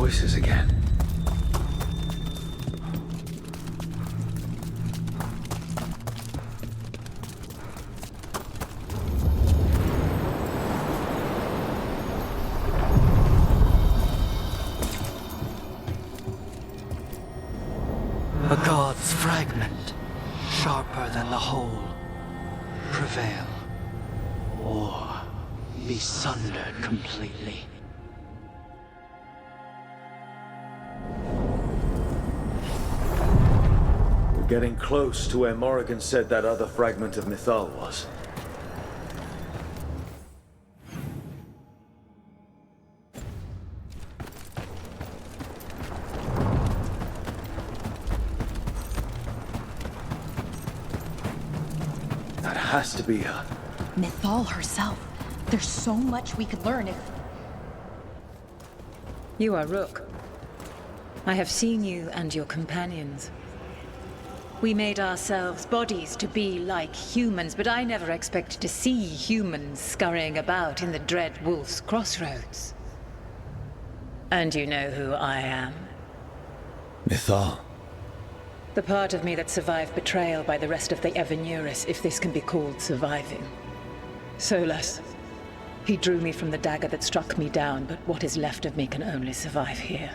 voices again. A god's fragment, sharper than the whole. Prevail, or be sundered completely. We're getting close to where Morrigan said that other fragment of Mythal was. That has to be her. Mythal herself. There's so much we could learn if... You are Rook. I have seen you and your companions. We made ourselves bodies to be like humans, but I never expected to see humans scurrying about in the Dread Wolf's crossroads. And you know who I am. Mythal. The part of me that survived betrayal by the rest of the Evenuris, if this can be called surviving. Solas. He drew me from the dagger that struck me down, but what is left of me can only survive here.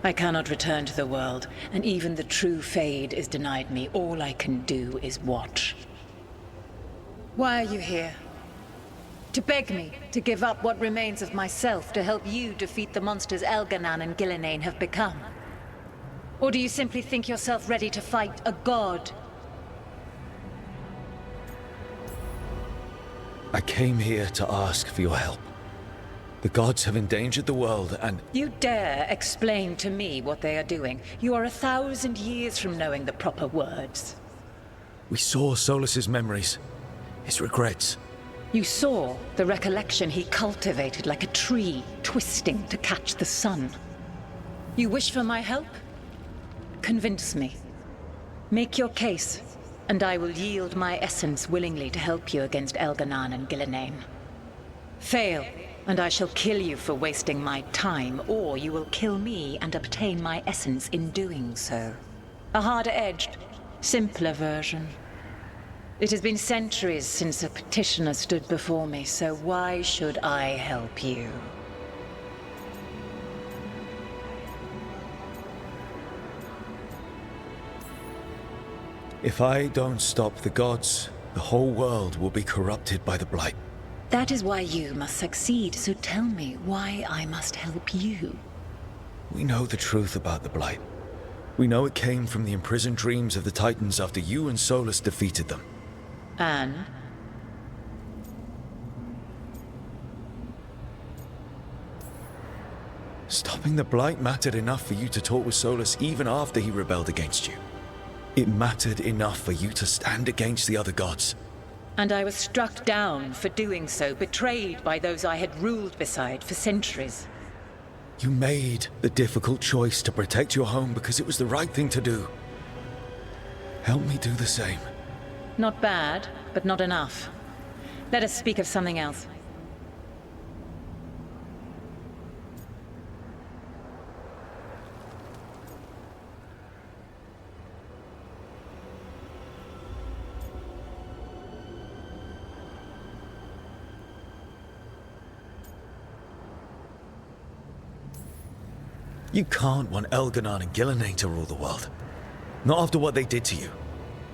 I cannot return to the world, and even the true Fade is denied me. All I can do is watch. Why are you here? To beg me to give up what remains of myself to help you defeat the monsters Elganan and Gillenane have become? Or do you simply think yourself ready to fight a god? I came here to ask for your help. The gods have endangered the world and... You dare explain to me what they are doing? You are 1,000 years from knowing the proper words. We saw Solas's memories, his regrets. You saw the recollection he cultivated like a tree, twisting to catch the sun. You wish for my help? Convince me. Make your case, and I will yield my essence willingly to help you against Elganan and Gillenane. Fail, and I shall kill you for wasting my time, or you will kill me and obtain my essence in doing so. A harder-edged, simpler version. It has been centuries since a petitioner stood before me, so why should I help you? If I don't stop the gods, the whole world will be corrupted by the Blight. That is why you must succeed, so tell me why I must help you. We know the truth about the Blight. We know it came from the imprisoned dreams of the Titans after you and Solas defeated them. And? Stopping the Blight mattered enough for you to talk with Solas even after he rebelled against you. It mattered enough for you to stand against the other gods. And I was struck down for doing so, betrayed by those I had ruled beside for centuries. You made the difficult choice to protect your home because it was the right thing to do. Help me do the same. Not bad, but not enough. Let us speak of something else. You can't want Elganan and Gillenane to rule the world. Not after what they did to you.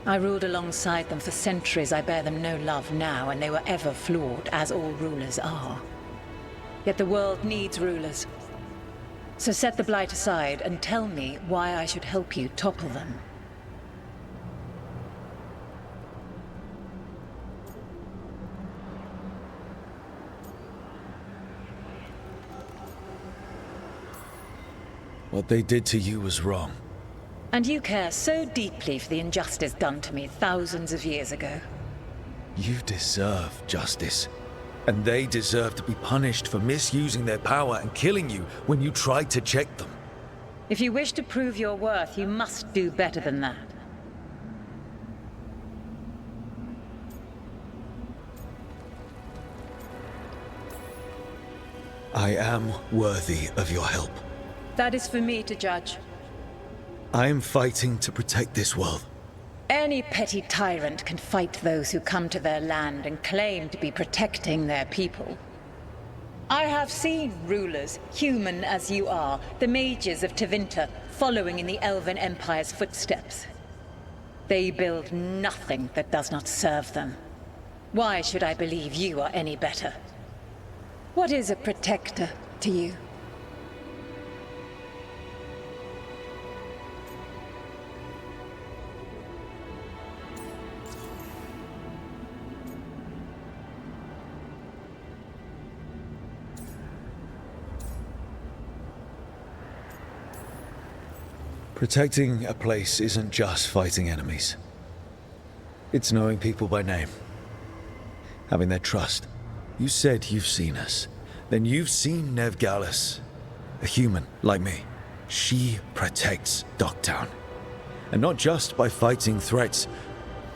I ruled alongside them for centuries. I bear them no love now, and they were ever flawed, as all rulers are. Yet the world needs rulers. So set the Blight aside and tell me why I should help you topple them. What they did to you was wrong. And you care so deeply for the injustice done to me thousands of years ago. You deserve justice. And they deserve to be punished for misusing their power and killing you when you tried to check them. If you wish to prove your worth, you must do better than that. I am worthy of your help. That is for me to judge. I am fighting to protect this world. Any petty tyrant can fight those who come to their land and claim to be protecting their people. I have seen rulers, human as you are, the mages of Tevinter, following in the Elven Empire's footsteps. They build nothing that does not serve them. Why should I believe you are any better? What is a protector to you? Protecting a place isn't just fighting enemies. It's knowing people by name. Having their trust. You said you've seen us. Then you've seen Nev Gallus. A human like me. She protects Docktown. And not just by fighting threats,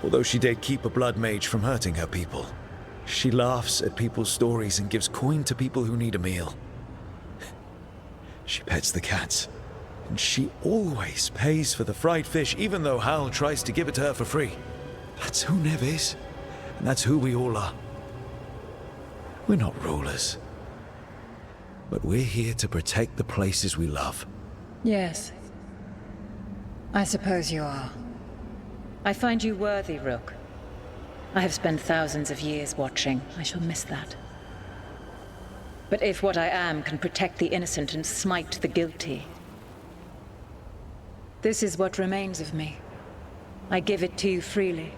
although she did keep a blood mage from hurting her people. She laughs at people's stories and gives coin to people who need a meal. She pets the cats. And she always pays for the fried fish, even though Hal tries to give it to her for free. That's who Nev is. And that's who we all are. We're not rulers. But we're here to protect the places we love. Yes. I suppose you are. I find you worthy, Rook. I have spent thousands of years watching. I shall miss that. But if what I am can protect the innocent and smite the guilty, this is what remains of me. I give it to you freely.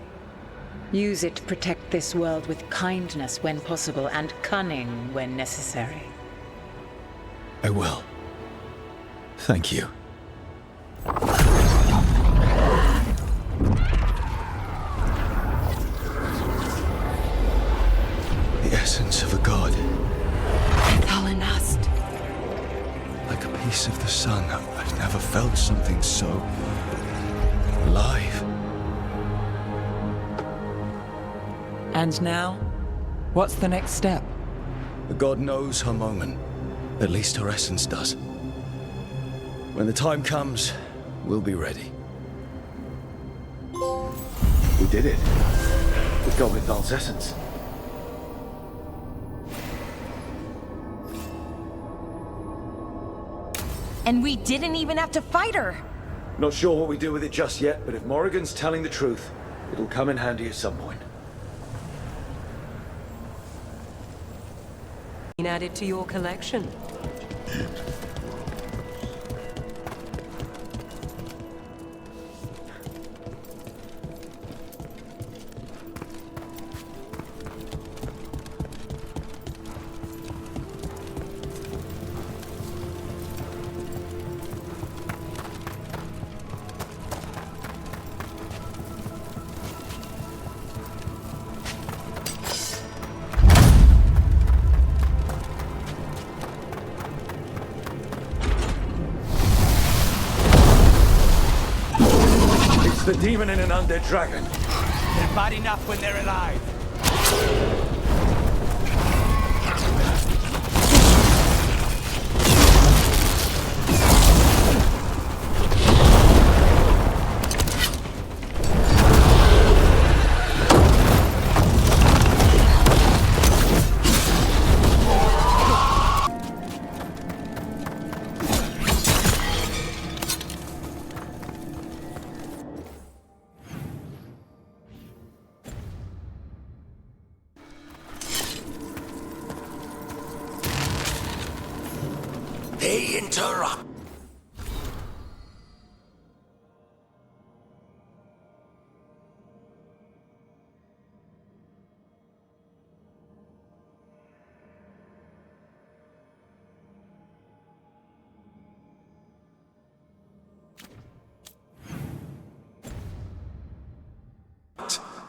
Use it to protect this world with kindness when possible and cunning when necessary. I will. Thank you. The essence of a god. Thalanast. Like a piece of the sun. I've never felt something so alive. And now? What's the next step? The god knows her moment. At least her essence does. When the time comes, we'll be ready. We did it. We got Mythal's essence. And we didn't even have to fight her. Not sure what we do with it just yet, but if Morrigan's telling the truth, it'll come in handy at some point. Added to your collection. The demon and an undead dragon. They're bad enough when they're alive. They interrupt.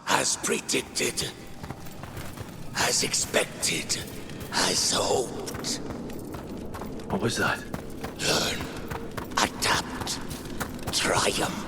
As predicted, as expected, as hoped. What was that? Learn, adapt, triumph.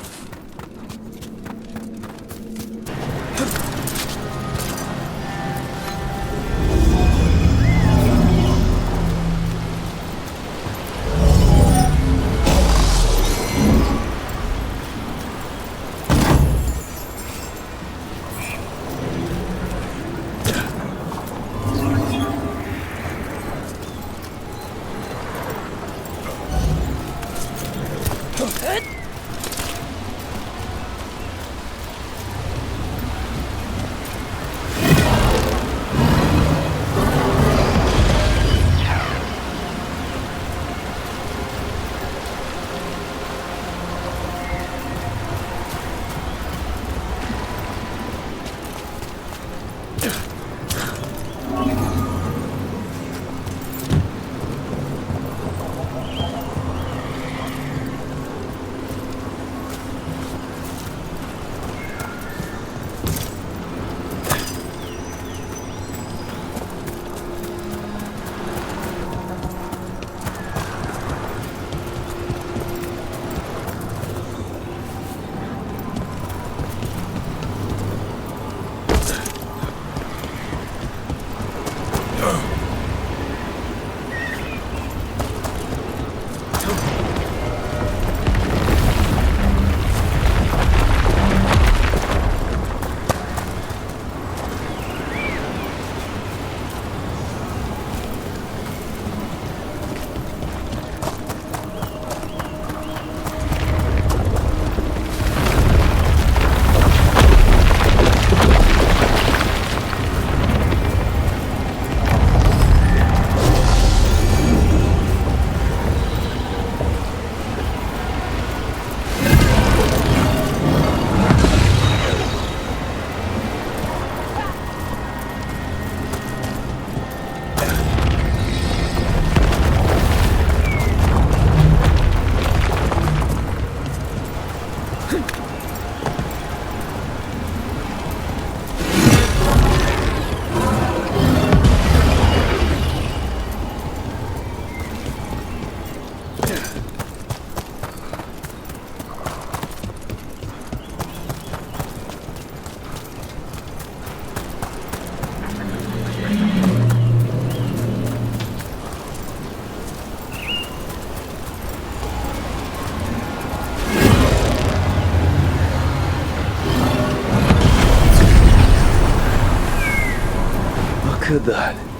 Look at that.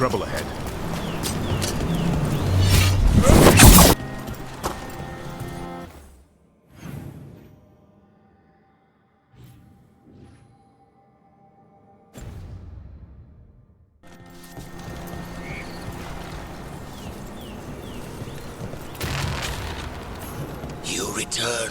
Trouble ahead. You return.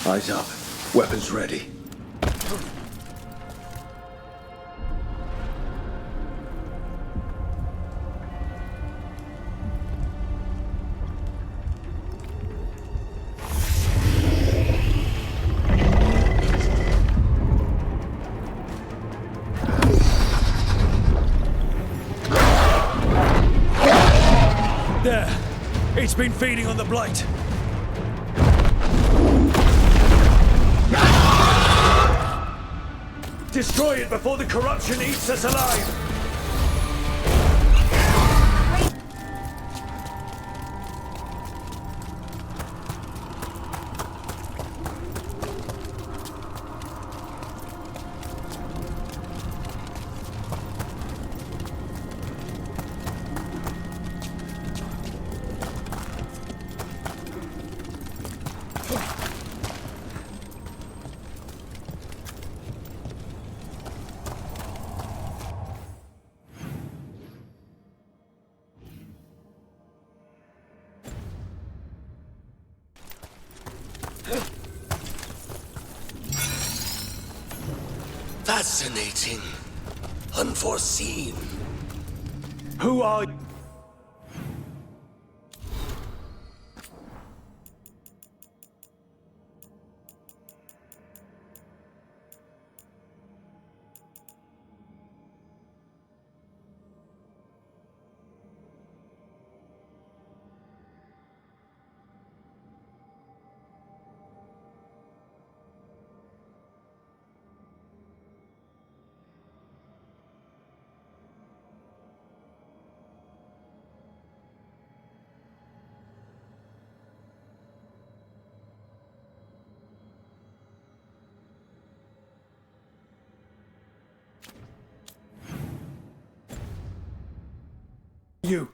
Eyes up. Weapons ready. There! It's been feeding on the blight! Destroy it before the corruption eats us alive! Fascinating. Unforeseen. Who are you? You.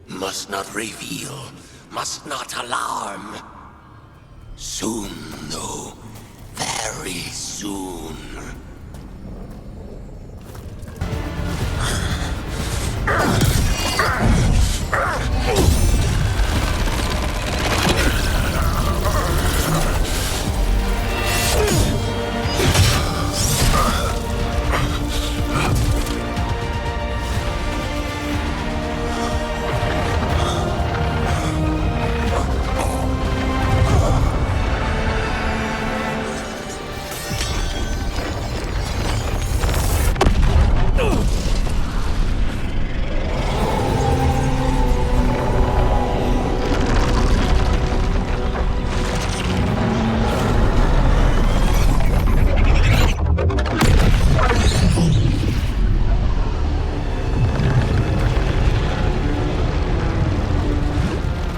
Must not reveal, must not alarm. Soon, though, very soon.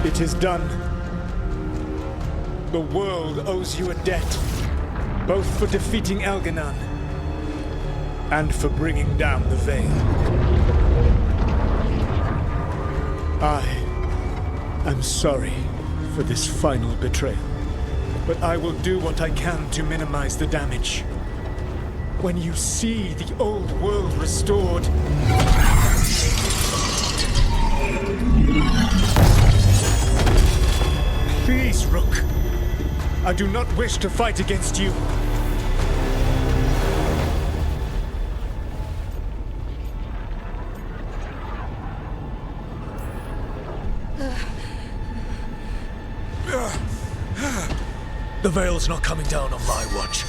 It is done. The world owes you a debt, both for defeating Elganon and for bringing down the Veil. I am sorry for this final betrayal, but I will do what I can to minimize the damage. When you see the old world restored, please, Rook. I do not wish to fight against you. The Veil's not coming down on my watch.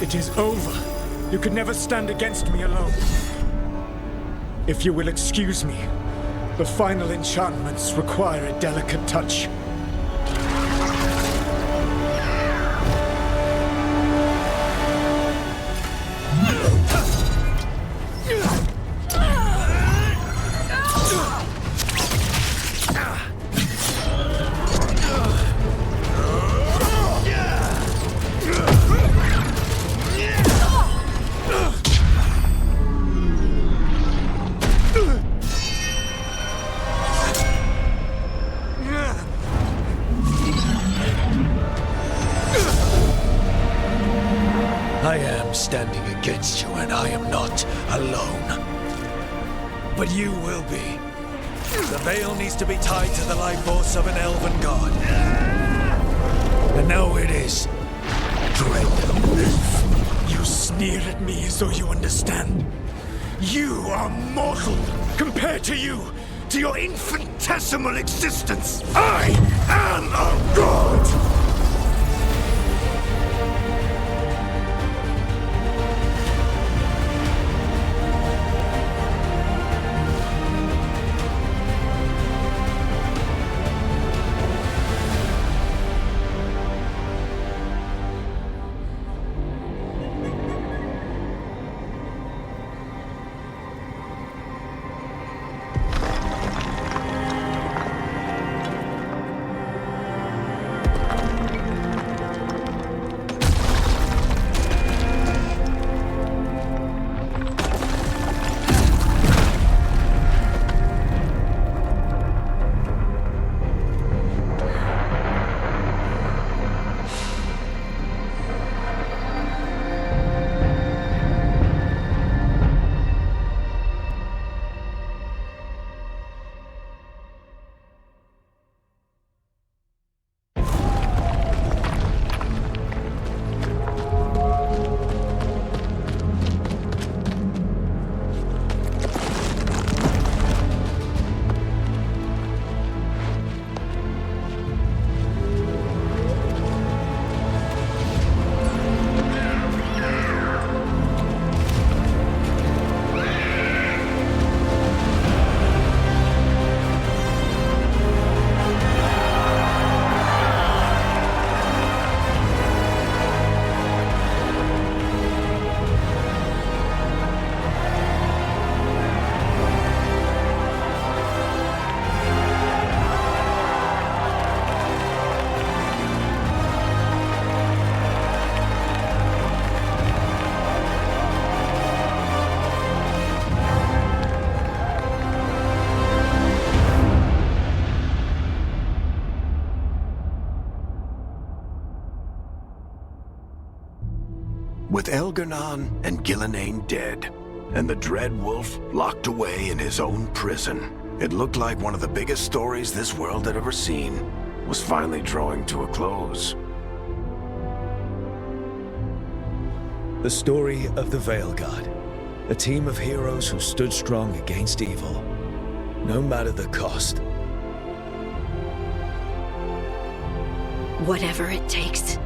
It is over. You could never stand against me alone. If you will excuse me, the final enchantments require a delicate touch. I am standing against you, and I am not alone. But you will be. The veil needs to be tied to the life force of an elven god. And now it is. Dread. You sneer at me as though you understand. You are mortal compared to you, to your infinitesimal existence. I am a god! With Elgar'nan and Gillenane dead, and the Dread Wolf locked away in his own prison, it looked like one of the biggest stories this world had ever seen was finally drawing to a close. The story of the Veilguard, a team of heroes who stood strong against evil, no matter the cost. Whatever it takes.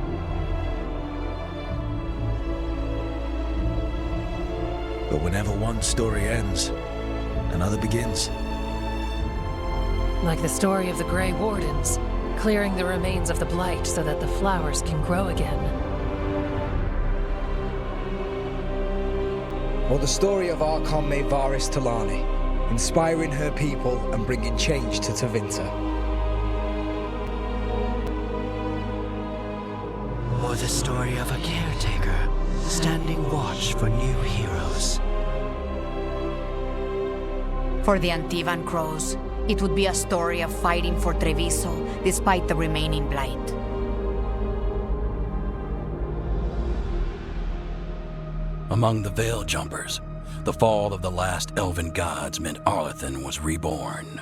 But whenever one story ends, another begins. Like the story of the Grey Wardens, clearing the remains of the Blight so that the flowers can grow again. Or the story of Archon Maevaris Talani, inspiring her people and bringing change to Tevinter. Or the story of a caretaker, standing watch for new heroes. For the Antivan Crows, it would be a story of fighting for Treviso despite the remaining Blight. Among the Veil Jumpers, the fall of the last elven gods meant Arlathan was reborn.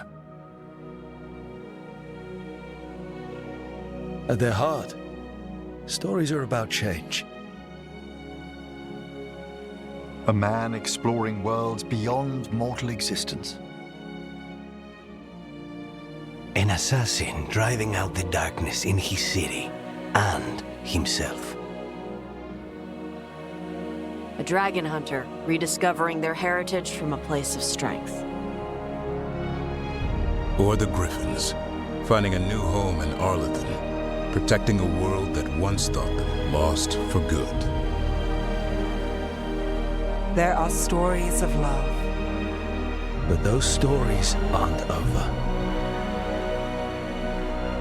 At their heart, stories are about change. A man exploring worlds beyond mortal existence. An assassin driving out the darkness in his city and himself. A dragon hunter rediscovering their heritage from a place of strength. Or the Griffins, finding a new home in Arlathan, protecting a world that once thought them lost for good. There are stories of love. But those stories aren't over.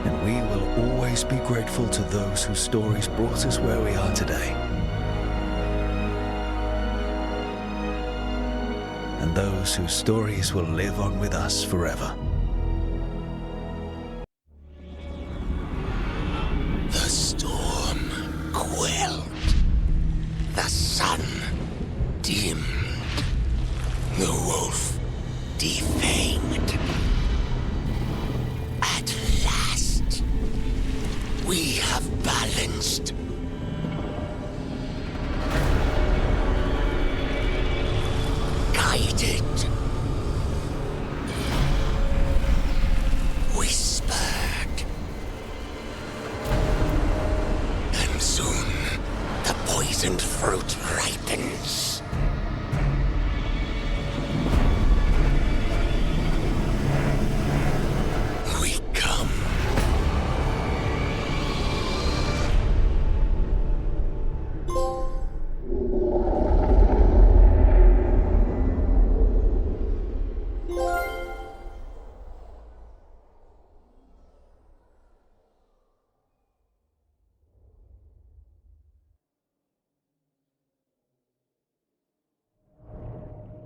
And we will always be grateful to those whose stories brought us where we are today. And those whose stories will live on with us forever. The storm quelled. The sun dimmed. The wolf defaced.